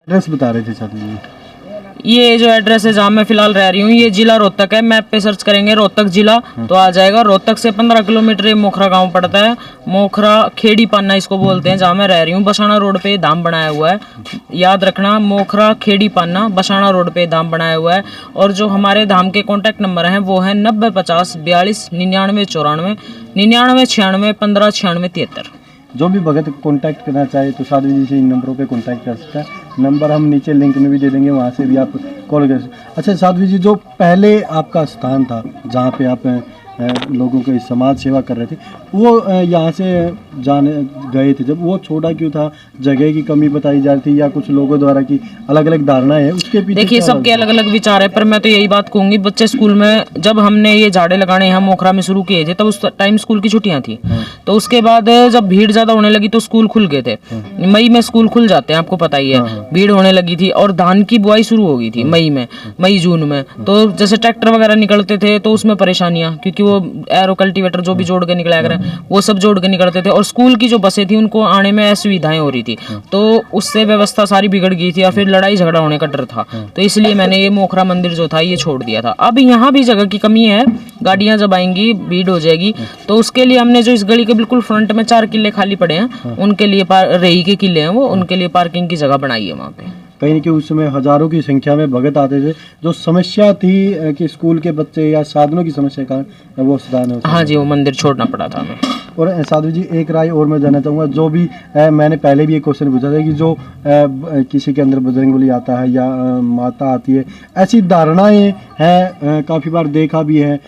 Address बता रहे थे साथी जी। ये जो एड्रेस है जहाँ मैं फिलहाल रह रही हूँ, ये जिला रोहतक है। मैप पे सर्च करेंगे रोहतक जिला तो आ जाएगा। रोहतक से 15 किलोमीटर मोखरा गांव पड़ता है। मोखरा खेड़ी पान्ना इसको बोलते हैं, जहाँ मैं रह रही हूँ। बसाना रोड पे धाम बनाया हुआ है, याद रखना। मोखरा खेड़ी पान्ना बसाना रोड पे धाम बनाया हुआ है। और जो हमारे धाम के कॉन्टैक्ट नंबर हैं वो है 90 50 42 99 94 99 96 15 96 73। जो भी भगत कांटेक्ट करना चाहे तो साधु जी से इन नंबरों पे कांटेक्ट कर सकता है। नंबर हम नीचे लिंक में भी दे देंगे, वहाँ से भी आप कॉल कर सकते हैं। अच्छा साधु जी, जो पहले आपका स्थान था जहाँ पे आप लोगों के समाज सेवा कर रहे थे, वो यहाँ से जाने गए थे जब, वो छोटा क्यों था? जगह की कमी बताई जा रही थी या कुछ लोगों द्वारा की अलग अलग धारणाएं है उसके पीछे? देखिए सबके अलग अलग विचार है, पर मैं तो यही बात कहूंगी, बच्चे स्कूल में जब हमने ये झाड़े लगाने यहाँ मोखरा में शुरू किए थे तब उस टाइम स्कूल की छुट्टियां थी। तो उसके बाद जब भीड़ ज्यादा होने लगी तो स्कूल खुल गए थे। मई में स्कूल खुल जाते हैं, आपको पता ही है। भीड़ होने लगी थी और धान की बुआई शुरू हो गई थी मई जून में। तो जैसे ट्रैक्टर वगैरह निकलते थे तो उसमें परेशानियां, क्योंकि वो एरो कल्टीवेटर जो भी जोड़ के निकला करें वो सब जोड़ के निकलते थे। और स्कूल की जो बसें थी उनको आने में असुविधाएं हो रही थी, तो उससे व्यवस्था सारी बिगड़ गई थी और फिर लड़ाई झगड़ा होने का डर था। तो इसलिए मैंने ये मोखरा मंदिर जो था ये छोड़ दिया था। अब यहाँ भी जगह की कमी है, गाड़ियां जब आएंगी भीड़ हो जाएगी, तो उसके लिए हमने जो इस गली के बिल्कुल फ्रंट में 4 किले खाली पड़े हैं, उनके लिए रेई के किले हैं वो, उनके लिए पार्किंग की जगह बनाई है वहाँ पे। कहीं ना कहीं उस समय हजारों की संख्या में भगत आते थे। जो समस्या थी कि स्कूल के बच्चे या साधनों की समस्या का वो स्थान है। हाँ जी, वो मंदिर छोड़ना पड़ा था हमें। और साधु जी एक राय और मैं जानना चाहूँगा, जो भी मैंने पहले भी एक क्वेश्चन पूछा था कि जो किसी के अंदर बजरंगबली आता है या माता आती है, ऐसी धारणाएं हैं, काफ़ी बार देखा भी है,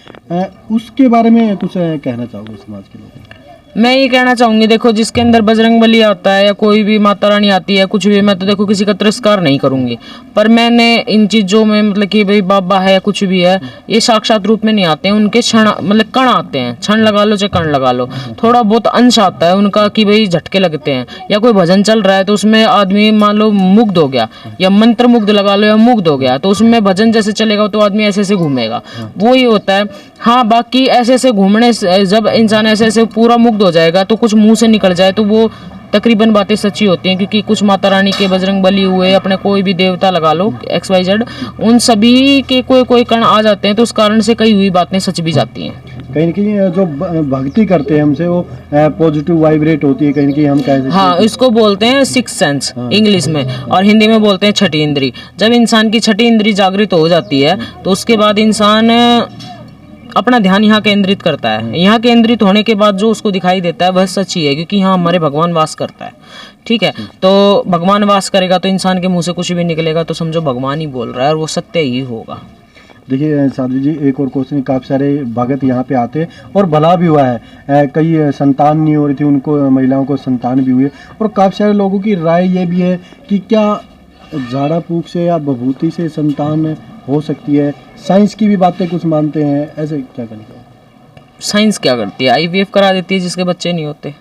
उसके बारे में कुछ कहना चाहोगे समाज के लोगों को? मैं ये कहना चाहूंगी, देखो जिसके अंदर बजरंगबली आता है या कोई भी माता रानी आती है, कुछ भी, मैं तो देखो किसी का तिरस्कार नहीं करूंगी, पर मैंने इन चीजों में मतलब कि भाई बाबा है कुछ भी है, ये साक्षात रूप में नहीं आते हैं, उनके क्षण मतलब कण आते हैं, क्षण लगा लो चाहे कण लगा लो, थोड़ा बहुत अंश आता है उनका कि भाई झटके लगते हैं। या कोई भजन चल रहा है तो उसमें आदमी मान लो मुग्ध हो गया, या मंत्र मुग्ध लगा लो या मुग्ध हो गया, तो उसमें भजन जैसे चलेगा तो आदमी ऐसे ऐसे घूमेगा, वो ही होता है। हाँ, बाकी ऐसे ऐसे घूमने जब इंसान ऐसे ऐसे पूरा मुग्ध हो जाएगा तो कुछ मुंह से निकल जाए तो वो तकरीबन बातें सच्ची होती हैं, क्योंकि कुछ माता रानी के, बजरंगबली हुए, अपने कोई भी देवता लगा लो XYZ, उन सभी के कोई कण आ जाते हैं, तो उस कारण से कई हुई बातें सच भी जाती हैं। कहीं ना कहीं जो भक्ति करते हैं हमसे वो पॉजिटिव वाइब्रेट होती है, कहीं ना कहीं हम कह सकते हैं। हाँ, इसको बोलते हैं 6th सेंस इंग्लिश में, और हिंदी में बोलते हैं छठी इंद्री। जब इंसान की छठी इंद्री जागृत हो जाती है तो उसके बाद इंसान अपना ध्यान यहाँ केंद्रित करता है। यहाँ केंद्रित होने के बाद जो उसको दिखाई देता है वह सच ही है, क्योंकि यहाँ हमारे भगवान वास करता है। ठीक है, तो भगवान वास करेगा तो इंसान के मुंह से कुछ भी निकलेगा तो समझो भगवान ही बोल रहा है और वो सत्य ही होगा। देखिए साधु जी, एक और क्वेश्चन, काफ़ी सारे भगत यहाँ पे आते हैं और भला भी हुआ है, कई संतान नहीं हो रही थी उनको, महिलाओं को संतान भी हुई, और काफ़ी सारे लोगों की राय ये भी है कि क्या झाड़ा फूक से या बभूति से संतान हो सकती है। साइंस की भी बातें कुछ मानते हैं, ऐसे क्या करते? साइंस क्या करती है? IVF करा देती है जिसके बच्चे नहीं होते।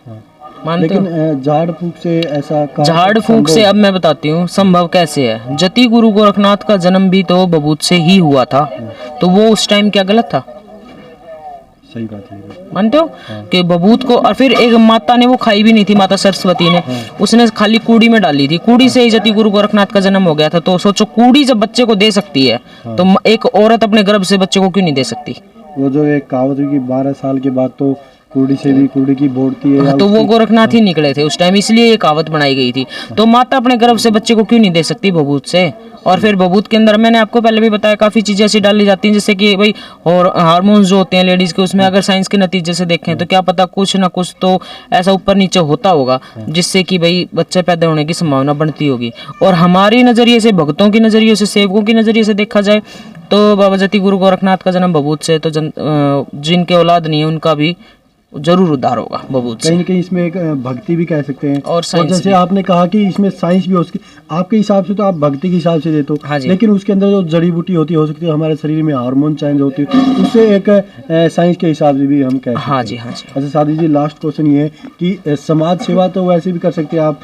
मानते लेकिन झाड़ फूक से ऐसा, झाड़ फूक से अब मैं बताती हूँ संभव कैसे है। जति गुरु गोरखनाथ का जन्म भी तो बभूत से ही हुआ था, तो वो उस टाइम क्या गलत था? सही बात है, मानते हो कि बबूत को, और फिर एक माता ने वो खाई भी नहीं थी, माता सरस्वती ने, उसने खाली कूड़ी में डाली थी, कूड़ी से ही जति गुरु गोरखनाथ का जन्म हो गया था। तो सोचो, कूड़ी जब बच्चे को दे सकती है तो एक औरत अपने गर्भ से बच्चे को क्यों नहीं दे सकती? वो जो एक कहावत है कि 12 साल के बाद तो कूड़ी से भी कूड़ी की बोलती है, तो वो गोरखनाथ ही निकले थे उस टाइम, इसलिए ये कहावत बनाई गई थी। तो माता अपने गर्भ से बच्चे को क्यों नहीं दे सकती बबूत से? और फिर बबूत के अंदर मैंने आपको पहले भी बताया काफ़ी चीज़ें ऐसी डाली जाती हैं, जैसे कि भाई और हार्मोन्स जो होते हैं लेडीज़ के, उसमें अगर साइंस के नतीजे से देखें तो क्या पता कुछ ना कुछ तो ऐसा ऊपर नीचे होता होगा जिससे कि भाई बच्चे पैदा होने की संभावना बढ़ती होगी। और हमारी नज़रिए से, भक्तों की नज़रिए से, सेवकों की नज़रिए से देखा जाए तो बाबा जति गुरु गोरखनाथ का जन्म बबूत से, तो जिनके औलाद नहीं है उनका भी जरूर उद्धार होगा बबूत से। कहीं ना कहीं इसमें एक भक्ति भी कह सकते हैं, और जैसे आपने कहा कि इसमें साइंस भी हो सकती है। आपके हिसाब से तो आप भक्ति के हिसाब से देते हो, हाँ जी, लेकिन उसके अंदर जो जड़ी बूटी होती है, हो सकती है हमारे शरीर में हार्मोन चेंज होती है, उससे एक साइंस के हिसाब से भी हम कह सकते हैं। हाँ जी, हाँ जी। अच्छा साधु जी, लास्ट क्वेश्चन ये है कि समाज सेवा तो वैसे भी कर सकते हैं आप,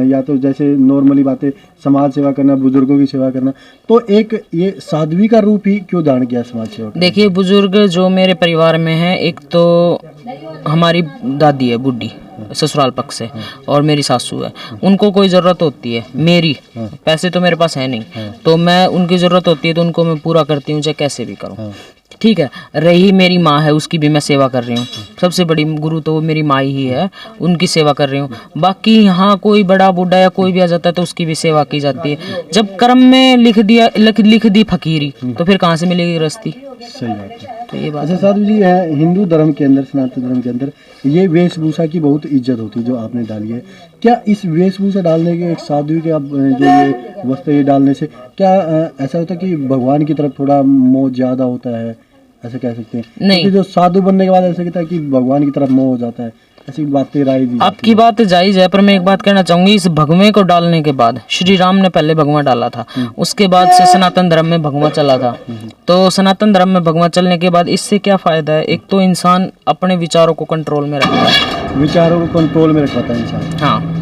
या तो जैसे नॉर्मली बातें, समाज सेवा करना, बुजुर्गों की सेवा करना, तो एक ये साध्वी का रूप ही क्यों धारण किया समाज सेवा? देखिए, बुजुर्ग जो मेरे परिवार में है, एक तो हमारी दादी है बूढ़ी ससुराल पक्ष से, और मेरी सासू है, उनको कोई ज़रूरत होती है मेरी, पैसे तो मेरे पास है नहीं, तो मैं उनकी ज़रूरत होती है तो उनको मैं पूरा करती हूँ चाहे कैसे भी करूँ। ठीक है, रही मेरी माँ है, उसकी भी मैं सेवा कर रही हूँ। सबसे बड़ी गुरु तो वो मेरी माँ ही है, उनकी सेवा कर रही हूँ। बाकी यहाँ कोई बड़ा बूढ़ा या कोई भी आ जाता है तो उसकी भी सेवा की जाती है। जब कर्म में लिख दी फकीरी तो फिर कहाँ से मिलेगी गृहस्थी। सही बात है। तो ये बात अच्छा साधु जी, हिंदू धर्म के अंदर, सनातन धर्म के अंदर ये वेशभूषा की बहुत इज्जत होती है जो आपने डाली है। क्या इस वेशभूषा डालने के, एक साधु के अब जो ये वस्त्र ये डालने से क्या ऐसा होता है कि भगवान की तरफ थोड़ा मोह ज़्यादा होता है, ऐसा कह सकते हैं? नहीं, क्योंकि जो साधु बनने के बाद ऐसा कहता है कि भगवान की तरफ मोह हो जाता है, ऐसी बातें राय दी। आपकी बात जायज है, पर मैं एक बात कहना चाहूंगी, इस भगवे को डालने के बाद श्री राम ने पहले भगवा डाला था, उसके बाद से सनातन धर्म में भगवा चला था। तो सनातन धर्म में भगवा चलने के बाद इससे क्या फायदा है? एक तो इंसान अपने विचारों को कंट्रोल में रखता है, विचारों को कंट्रोल में रखता है इंसान। हाँ,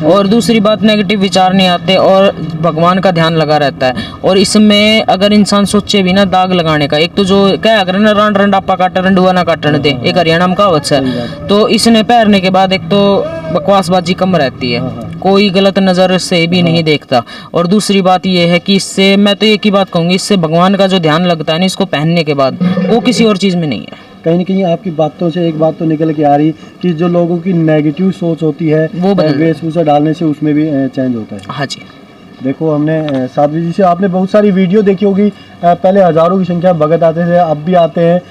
और दूसरी बात नेगेटिव विचार नहीं आते और भगवान का ध्यान लगा रहता है। और इसमें अगर इंसान सोचे भी ना दाग लगाने का, एक तो जो क्या अगर ना रान रंडापा काटे रंडुआ ना काटने दे, एक हरियाणा में कहावत है, तो इसने पहनने के बाद एक तो बकवासबाजी कम रहती है, कोई गलत नज़र से भी नहीं देखता। और दूसरी बात ये है कि इससे मैं तो एक ही बात कहूँगी, इससे भगवान का जो ध्यान लगता है ना इसको पहनने के बाद, वो किसी और चीज़ में नहीं है। कहीं ना कहीं आपकी बातों से एक बात तो निकल के आ रही कि जो लोगों की नेगेटिव सोच होती है वो वेशभूषा डालने से उसमें भी चेंज होता है। हाँ जी। देखो हमने साधु जी से आपने बहुत सारी वीडियो देखी होगी, पहले हज़ारों की संख्या भगत आते थे, अब भी आते हैं।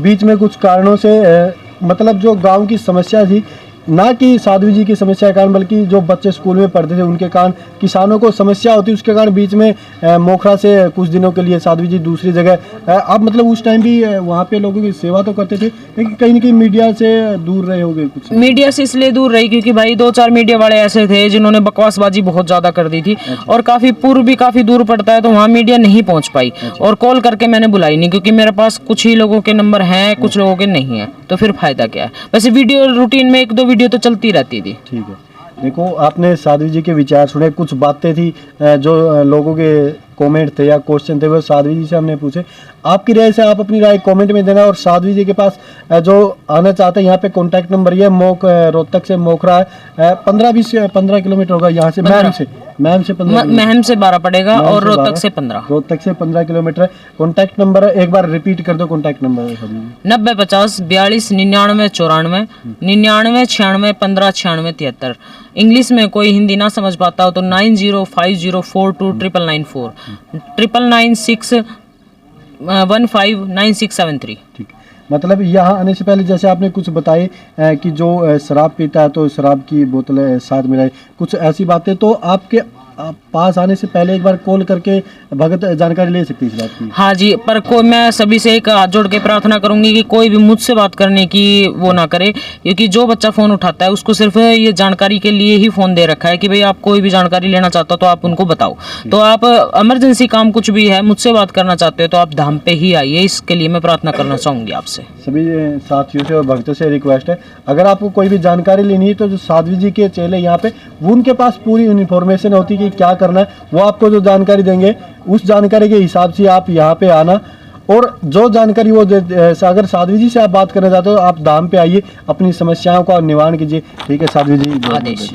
बीच में कुछ कारणों से मतलब जो गांव की समस्या थी, ना कि साधु जी की समस्या के कारण, बल्कि जो बच्चे स्कूल में पढ़ते थे उनके कारण किसानों को समस्या होती, उसके कारण बीच में मोखरा से कुछ दिनों के लिए साधु जी दूसरी जगह आप मतलब उस टाइम भी वहाँ पे लोगों की सेवा तो करते थे, लेकिन कहीं ना कहीं मीडिया से दूर रहे होगे कुछ? मीडिया से इसलिए दूर रही क्योंकि भाई 2-4 मीडिया वाले ऐसे थे जिन्होंने बकवासबाजी बहुत ज़्यादा कर दी थी। और काफ़ी पूर्व भी काफ़ी दूर पड़ता है तो वहाँ मीडिया नहीं पहुँच पाई, और कॉल करके मैंने बुलाई नहीं क्योंकि मेरे पास कुछ ही लोगों के नंबर हैं, कुछ लोगों के नहीं है, तो फिर फायदा क्या है। वैसे वीडियो रूटीन में 1-2 वीडियो तो चलती रहती थी। ठीक है, देखो आपने साधु जी के विचार सुने, कुछ बातें थी जो लोगों के कमेंट थे या क्वेश्चन थे वो साधु जी से हमने पूछे। आपकी राय से आप अपनी राय कमेंट में देना। और साधु जी के पास जो आना चाहते हैं यहाँ पे कॉन्टैक्ट नंबर ये रोहतक से मोखरा है 15 किलोमीटर होगा यहाँ से, मैम से 12 पड़ेगा और रोहतक से 15 किलोमीटर है। कॉन्टैक्ट नंबर एक बार रिपीट कर दो, कॉन्टैक्ट नंबर 9050 42 99 94 99 96 15 96 73। इंग्लिश में कोई हिंदी ना समझ पाता हो तो 9050429994 999 6159673। ठीक, मतलब यहाँ आने से पहले जैसे आपने कुछ बताए कि जो शराब पीता है तो शराब की बोतलें साथ मिलाई, कुछ ऐसी बातें, तो आपके पास आने से पहले एक बार कॉल करके भगत जानकारी ले सकती है इस बात की? हाँ जी, पर कोई मैं सभी से एक हाथ जोड़ के प्रार्थना करूंगी कि कोई भी मुझसे बात करने की वो ना करे, क्योंकि जो बच्चा फ़ोन उठाता है उसको सिर्फ ये जानकारी के लिए ही फ़ोन दे रखा है कि भाई आप कोई भी जानकारी लेना चाहते हो तो आप उनको बताओ। तो आप इमरजेंसी काम कुछ भी है मुझसे बात करना चाहते हो तो आप धाम पे ही आइए, इसके लिए मैं प्रार्थना करना चाहूँगी आपसे। सभी साथियों से और भक्तों से रिक्वेस्ट है, अगर आपको कोई भी जानकारी लेनी है तो जो साधु जी के चेले यहाँ पे, वो उनके पास पूरी इन्फॉर्मेशन होती है कि क्या करना है, वो आपको जो जानकारी देंगे उस जानकारी के हिसाब से आप यहाँ पे आना। और जो जानकारी वो अगर साधु जी से आप बात करना चाहते हो आप धाम पे आइए, अपनी समस्याओं का निवारण कीजिए। ठीक है साधु जी, आदेश।